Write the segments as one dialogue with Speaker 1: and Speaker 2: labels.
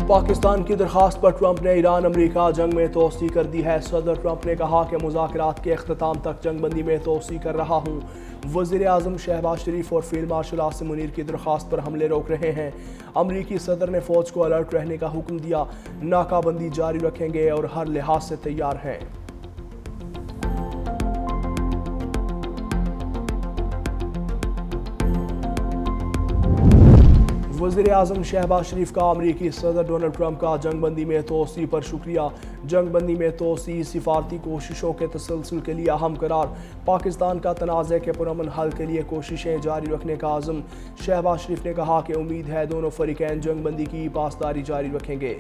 Speaker 1: पाकिस्तान की दरखास्त पर ट्रंप ने ईरान अमरीका जंग में तोसी कर दी है। सदर ट्रंप ने कहा कि मुज़ाकरात के अख्ताम तक जंगबंदी में तोसी कर रहा हूँ। वज़ीर आज़म शहबाज शरीफ और फील्ड मार्शल आसिम मुनीर की दरखास्त पर हमले रोक रहे हैं। अमरीकी सदर ने फ़ौज को अलर्ट रहने का हुक्म दिया। नाकाबंदी जारी रखेंगे और हर लिहाज से तैयार हैं। वज़ीर आज़म शहबाज शरीफ का अमरीकी सदर डोनाल्ड ट्रंप का जंगबंदी में तोसी पर शुक्रिया। जंगबंदी में तोसी सिफारती कोशिशों के तसलसल के लिए अहम करार। पाकिस्तान का तनाज़े के पुरअमन हल के लिए कोशिशें जारी रखने का आज़म। शहबाज शरीफ ने कहा कि उम्मीद है दोनों फरीकैन जंगबंदी की पासदारी जारी रखेंगे।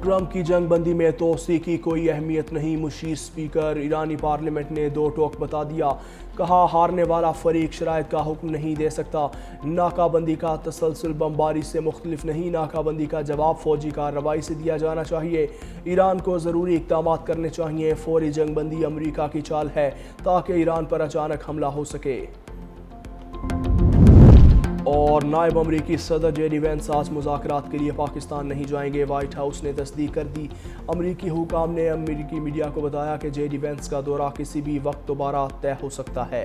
Speaker 1: ट्रंप की जंगबंदी में तोसी की कोई अहमियत नहीं। मुशीर स्पीकर ईरानी पार्लियामेंट ने दो टोक बता दिया। कहा हारने वाला फरीक शराइत का हुक्म नहीं दे सकता। नाकाबंदी का तसलसल बमबारी से मुख्तलिफ नहीं। नाकाबंदी का जवाब फौजी कार्रवाई से दिया जाना चाहिए। ईरान को ज़रूरी इक़दाम करने चाहिए। फौरी जंगबंदी अमरीका की चाल है ताकि ईरान पर अचानक हमला हो सके। और नायब अमरीकी सदर जेडी वेंस आज मुज़ाकरात के लिए पाकिस्तान नहीं जाएंगे। वाइट हाउस ने तस्दीक कर दी। अमरीकी हुकाम ने अमरीकी मीडिया को बताया कि जेडी वेंस का दौरा किसी भी वक्त दोबारा तय हो सकता है।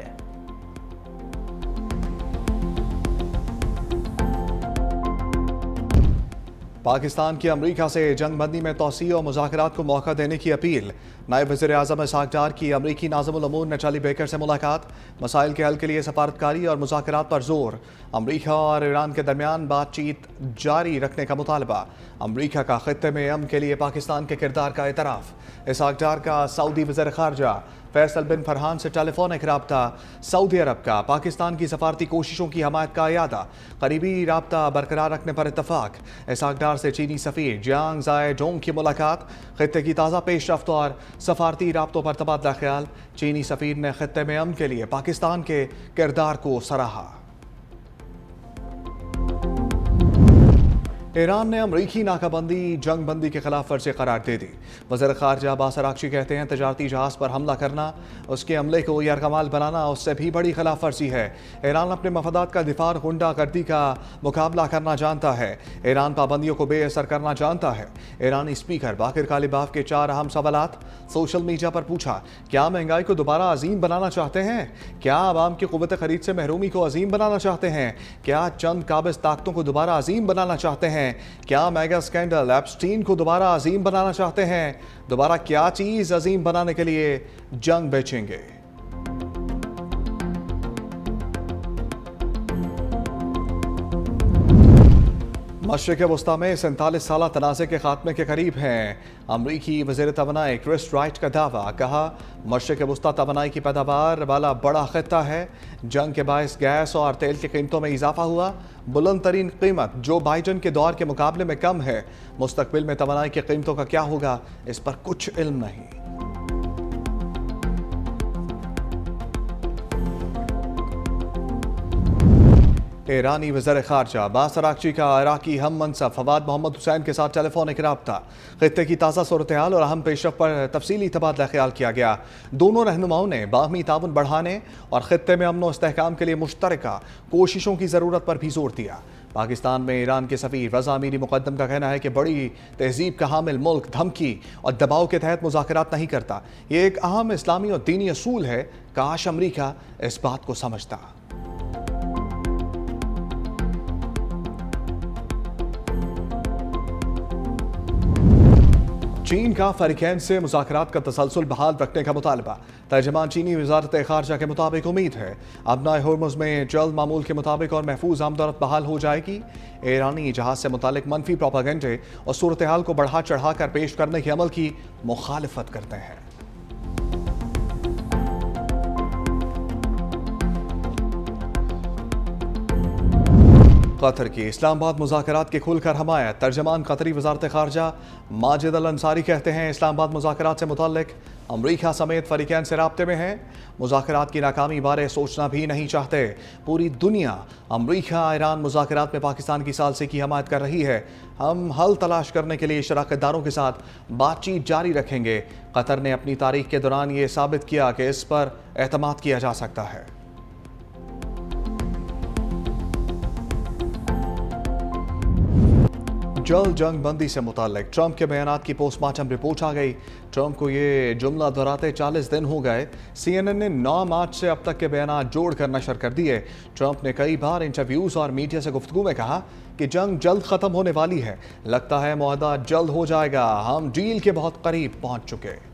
Speaker 2: पाकिस्तान की अमरीका से जंगबंदी में तोसी और मुज़ाकरात को मौका देने की अपील। नायब वज़ीर आज़म इसहाक़ डार की अमरीकी नाज़िमुल अमूर नटाली बेकर से मुलाकात। मसाइल के हल के लिए सफारतकारी और मुज़ाकरात पर जोर। अमरीका और ईरान के दरमियान बातचीत जारी रखने का मुतालबा। अमरीका का खित्ते में अमन के लिए पाकिस्तान के किरदार का एतराफ़। इसहाक़ डार का सऊदी वज़ीर ख़ारजा फैसल बिन फरहान से टेलीफोनिक राब्ता। सऊदी अरब का पाकिस्तान की सफारती कोशिशों की हमायत का अयादा। करीबी राब्ता बरकरार रखने पर इत्तफाक। इसहाक़ डार से चीनी सफ़ीर जियांग ज़ाए डोंग की मुलाकात। खित्ते की ताज़ा पेशरफ्त और सफारती राब्तों पर तबादला ख्याल। चीनी सफ़ीर ने खित्ते में अमन के लिए पाकिस्तान के किरदार को सराहा। ईरान ने अमरीकी नाकाबंदी जंगबंदी के खिलाफ वर्जी करार दे दी। वज़ीर ख़ारजा अब्बास अराग़ची कहते हैं तजारती जहाज़ पर हमला करना, उसके हमले को यरगमाल बनाना उससे भी बड़ी खिलाफ वर्जी है। ईरान अपने मफादात का दिफा और गुंडागर्दी का मुकाबला करना जानता है। ईरान पाबंदियों को बेअसर करना जानता है। ईरानी स्पीकर बाकिर कालिबाफ के 4 अहम सवालात। सोशल मीडिया पर पूछा, क्या महंगाई को दोबारा अजीम बनाना चाहते हैं? क्या आवाम की क़ुव्वत ख़रीद से महरूमी को अजीम बनाना चाहते हैं? क्या चंद काबिज़ ताकतों को दोबारा अजीम बनाना चाहते हैं? क्या मेगा स्कैंडल एप्स्टीन को दोबारा अजीम बनाना चाहते हैं? दोबारा क्या चीज अजीम बनाने के लिए जंग बेचेंगे? मशरिक़ वस्ता में 47 साला तनाज़े के खात्मे के करीब हैं। अमरीकी वज़ीर तवानाई क्रिस राइट का दावा। कहा मशरिक़ वस्ता तवानाई की पैदावार वाला बड़ा खित्ता है। जंग के बायस गैस और तेल की कीमतों में इजाफा हुआ। बुलंद तरीन कीमत जो बाइडन के दौर के मुकाबले में कम है। मुस्तकबिल में तवानाई की कीमतों का क्या होगा, इस पर कुछ इल्म नहीं। ईरानी वज़ीर ख़ारजा अब्बास अराग़ची का इराक़ी हम मनसब फवाद मोहम्मद हुसैन के साथ टेलीफोनिक राब्ता। खित्ते की ताज़ा सूरत हाल और अहम पेशरफ्त पर तफसीली तबादला ख्याल किया गया। दोनों रहनुमाओं ने बाहमी ताउन बढ़ाने और खित्ते में अमन व इस्तेहकाम के लिए मुश्तरका कोशिशों की ज़रूरत पर भी जोर दिया। पाकिस्तान में ईरान के सफ़ीर रज़ा अमीरी मुक़द्दम का कहना है कि बड़ी तहजीब का हामिल मुल्क धमकी और दबाव के तहत मुज़ाकरात नहीं करता। ये एक अहम इस्लामी और दीनी असूल है। काश अमरीका इस बात को समझता। चीन का फरीकैन से मुज़ाकरात का तसलसल बहाल रखने का मुतालबा। तर्जमान चीनी वज़ारत ख़ारजा के मुताबिक उम्मीद है अबनाए होर्मुज़ में जल्द मामूल के मुताबिक और महफूज आमदरफ्त बहाल हो जाएगी। ईरानी जहाज़ से मुतालिक मनफी प्रोपागेंडे और सूरत हाल को बढ़ा चढ़ा कर पेश करने के अमल की मुखालफत करते हैं। कतर की इस्लामाबाद मुज़ाकरात की खुलकर हमायत। तर्जमान कतरी वज़ारत ख़ारजा माजिद अल अंसारी कहते हैं इस्लामाबाद मुज़ाकरात से मुतल्लिक अमरीका समेत फ़रीक़ैन से राब्ते में हैं। मुज़ाकरात की नाकामी बारे सोचना भी नहीं चाहते। पूरी दुनिया अमरीका ईरान मुज़ाकरात में पाकिस्तान की सालसी की हमायत कर रही है। हम हल तलाश करने के लिए शराकतदारों के साथ बातचीत जारी रखेंगे। कतर ने अपनी तारीख के दौरान ये साबित किया कि इस पर एतमाद किया जा सकता है। जल्द जंग बंदी से मुताल्लिक ट्रंप के बयानात की पोस्टमार्टम रिपोर्ट आ गई। ट्रंप को ये जुमला दोहराते 40 दिन हो गए। CNN ने 9 मार्च से अब तक के बयानात जोड़कर नशर कर दिए। ट्रंप ने कई बार इंटरव्यूज और मीडिया से गुफ्तगू में कहा कि जंग जल्द खत्म होने वाली है, लगता है मुआहदा जल्द हो जाएगा, हम डील के बहुत करीब पहुंच चुके।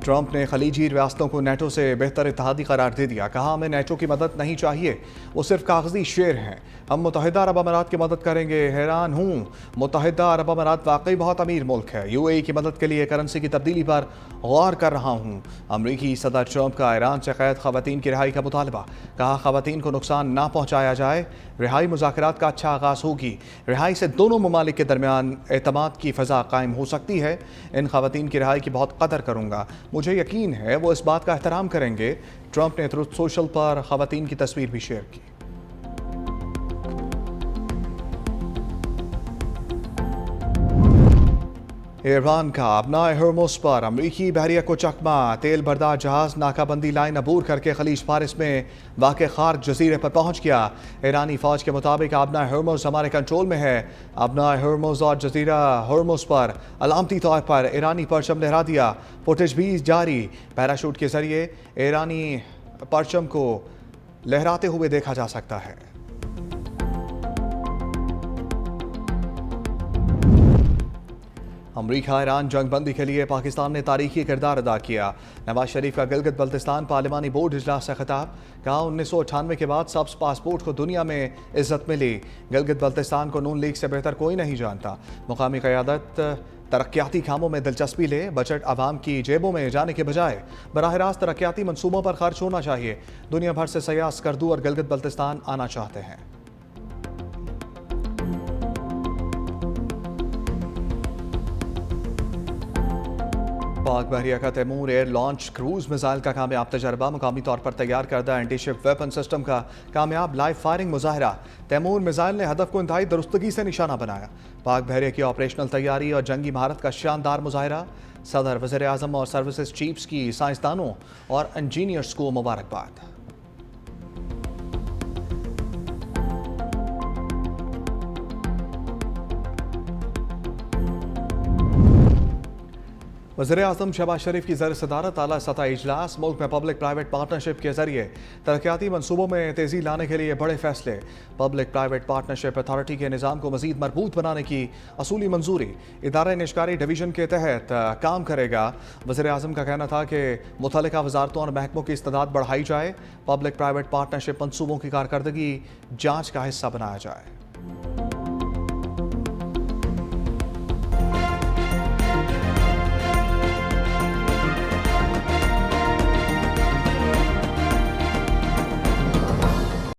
Speaker 2: ट्रंप ने खलीजी रियासतों को नेटो से बेहतर इत्तेहादी करार दे दिया। कहा हमें नेटो की मदद नहीं चाहिए, वो सिर्फ कागजी शेर हैं। हम मुत्तहिदा अरब अमारात की मदद करेंगे। हैरान हूँ, मुत्तहिदा अरब अमारात वाकई बहुत अमीर मुल्क है। UAE की मदद के लिए करेंसी की तब्दीली पर गौर कर रहा हूँ। अमरीकी सदर ट्रंप का ईरान से कैद खवातीन की रिहाई का मुतालबा। कहा खवातीन को नुकसान ना पहुँचाया जाए, रिहाई मुज़ाकरात का अच्छा आगाज़ होगी। रिहाई से दोनों ममालिक के दरमियान एतमाद की फ़ज़ा कायम हो सकती है। इन खवातीन की रिहाई की बहुत कदर करूँगा, मुझे यकीन है वो इस बात का एहतराम करेंगे। ट्रंप ने ट्रुथ सोशल पर खवातीन की तस्वीर भी शेयर की। ईरान का अपनाए हर्मुज़ पर अमरीकी बहरिया को चकमा। तेल बरदार जहाज़ नाकाबंदी लाइन अबूर करके खलीज फारिस में वाक़े खार्क जजीरे पर पहुंच गया। ईरानी फ़ौज के मुताबिक अपना हर्मुज़ हमारे कंट्रोल में है। अपना हर्मुज़ और जजीरा हर्मुज़ पर अलामती तौर पर ईरानी परचम लहरा दिया। फुटेज भी जारी। पैराशूट के जरिए ईरानी परचम को लहराते हुए देखा जा सकता है। अमरीका ईरान जंग बंदी के लिए पाकिस्तान ने तारीखी किरदार अदा किया। नवाज शरीफ का गिलगित बल्तिस्तान पार्लिमानी बोर्ड इजलास से खिताब। कहा 1998 के बाद सब्ज पासपोर्ट को दुनिया में इज्जत मिली। गिलगित बल्तिस्तान को नून लीग से बेहतर कोई नहीं जानता। मुकामी क़यादत तरक्याती कामों में दिलचस्पी ले, बजट आवाम की जेबों में जाने के बजाय बराह रास्त तरक्याती मनसूबों पर खर्च होना चाहिए। दुनिया भर से सयाह स्कर्दू और गिलगित बल्तिस्तान आना चाहते हैं। पाक बहरिया का Taimur air launch cruise missile का कामयाब तजर्बा। मुकामी तौर पर तैयार करदा एंटीशिप वेपन सिस्टम का कामयाब लाइव फायरिंग मुजाहरा। तैमूर मिसाइल ने हदफ को इंतहाई दुरुस्तगी से निशाना बनाया। पाक बहरिया की ऑपरेशनल तैयारी और जंगी महारत का शानदार मुजाहरा। सदर, वज़ीर आज़म और सर्विसेज चीफ्स की साइंसदानों और इंजीनियर्स को मुबारकबाद। वज़ीर आज़म शहबाज शरीफ की ज़र सदारत आला सतह इजलास। मुल्क में पब्लिक प्राइवेट पार्टनरशिप के जरिए तरक्याती मनसूबों में तेज़ी लाने के लिए बड़े फैसले। पब्लिक प्राइवेट पार्टनरशिप अथॉरिटी के निज़ाम को मज़ीद मजबूत बनाने की असूली मंजूरी। इदारा निष्कारी डिवीज़न के तहत काम करेगा। वज़ीर आज़म का कहना था कि मुतल्लिका वजारतों और महकमों की इस्तेदाद बढ़ाई जाए। पब्लिक प्राइवेट पार्टनरशिप मनसूबों की कारकर्दगी जाँच का हिस्सा बनाया जाए।